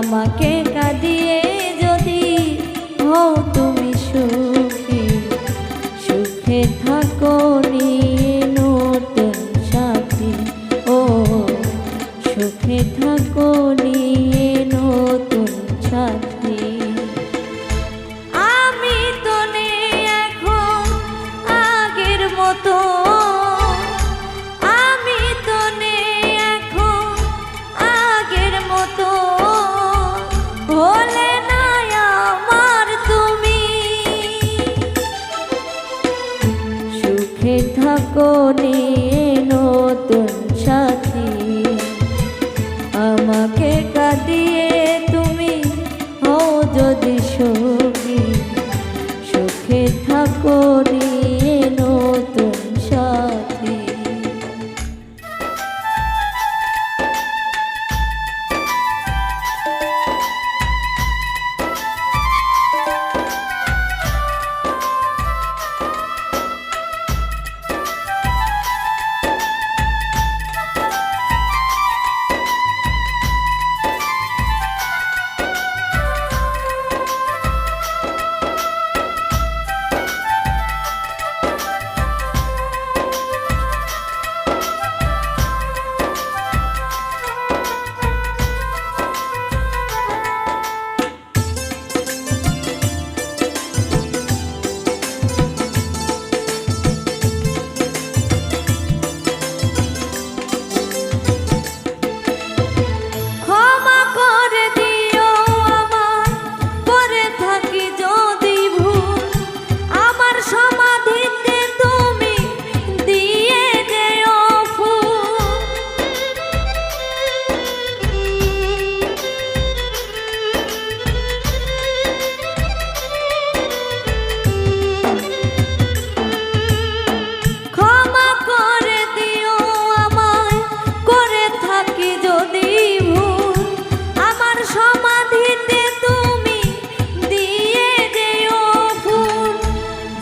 আমাকে কাঁদিয়ে যদি হও তুমি সুখী, সুখে থাকো নিয়ে নতুন সাথী। ও সুখে থাকো নিয়ে নতুন সাথী। আমি তো নেই এখন আগের মতো, আমি তো নেই এখন আগের মতো। হলে না আমার তুমি, সুখে থাকো নিয়ে নতুন সাথী। আমাকে কাঁদিয়ে তুমি হও যদি সুখী, সুখে থাকো নিয়ে নতুন সাথী।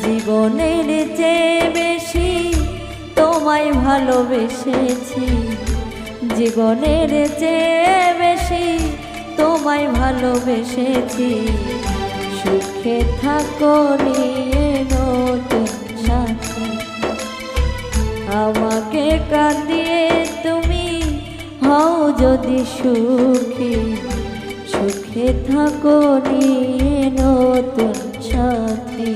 জীবনের চেয়ে বেশি তোমায় ভালোবেসেছি, জীবনের চেয়ে বেশি তোমায় ভালোবেসেছি। সুখে থাকো নিয়ে নতুন সাথী। আমাকে কাঁদিয়ে তুমি হও যদি সুখী, সুখে থাকো নিয়ে নতুন সাথী।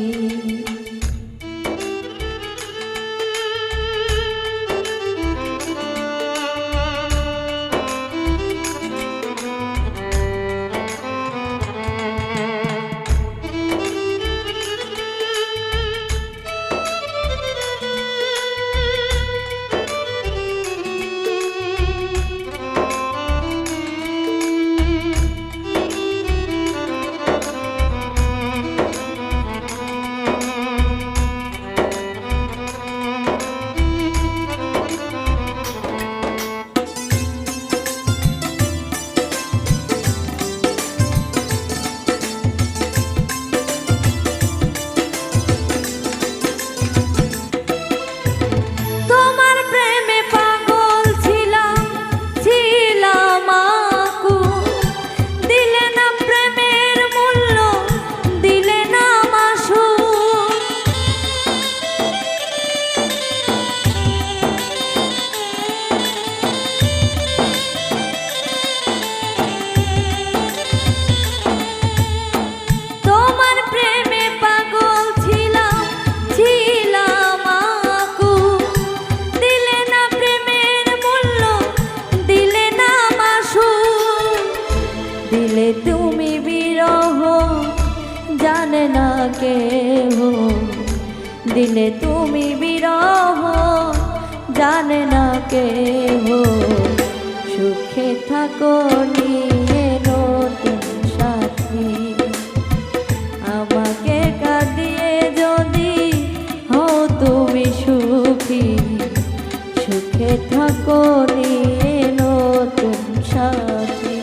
দিলে তুমি বিরহ জানে না কেহ, দিলে তুমি বিরহ জানে না কেহ। সুখে থাকো নিয়ে নতুন সাথী। আমাকে কাঁদিয়ে যদি হও তুমি সুখী, সুখে থাকো নিয়ে নতুন সাথী।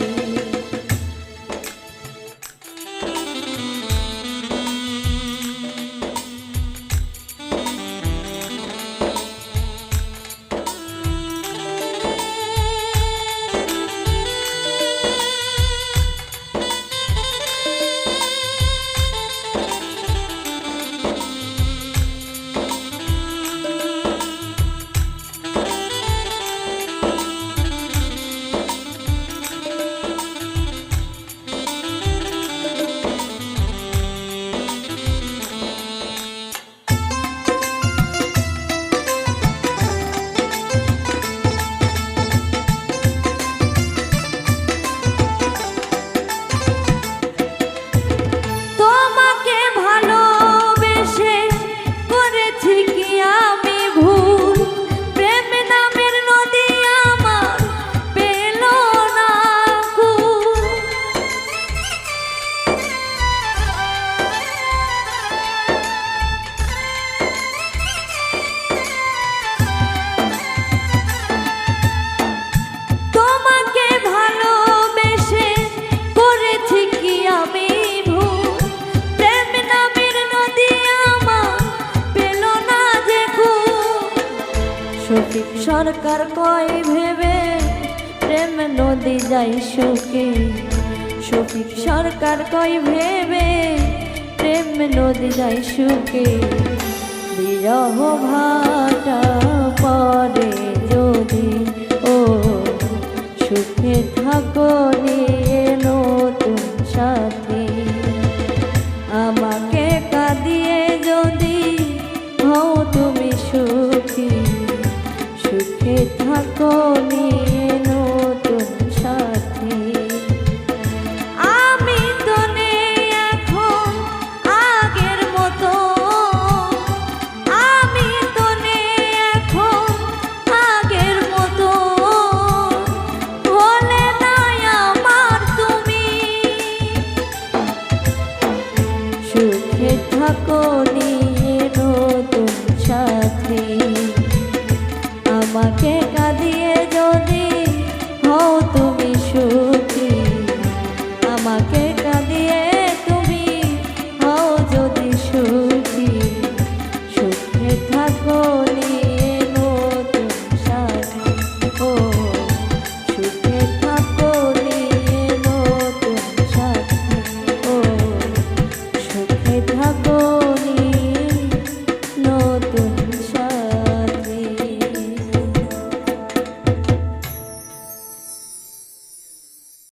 সরকার কয় ভেবে প্রেম নদী যাই শুকে শফিক সরকার কয় ভেবে প্রেম নদী যাই শুকে বিরহ ভাটা পরে যদি ও সুখে থাকো নিয়ে নতুন সাথী আমাকে কাঁদিয়ে যদি হও তুমি সুখী সুখে থাকো নিয়ে নতুন সাথী আমি তো নেই এখন আগের মতো আমি তো নেই এখন আগের মতো বলে নাই আমার তুমি সুখে থাকো নিয়ে নতুন সাথী আমাকে কাঁদিয়ে যদি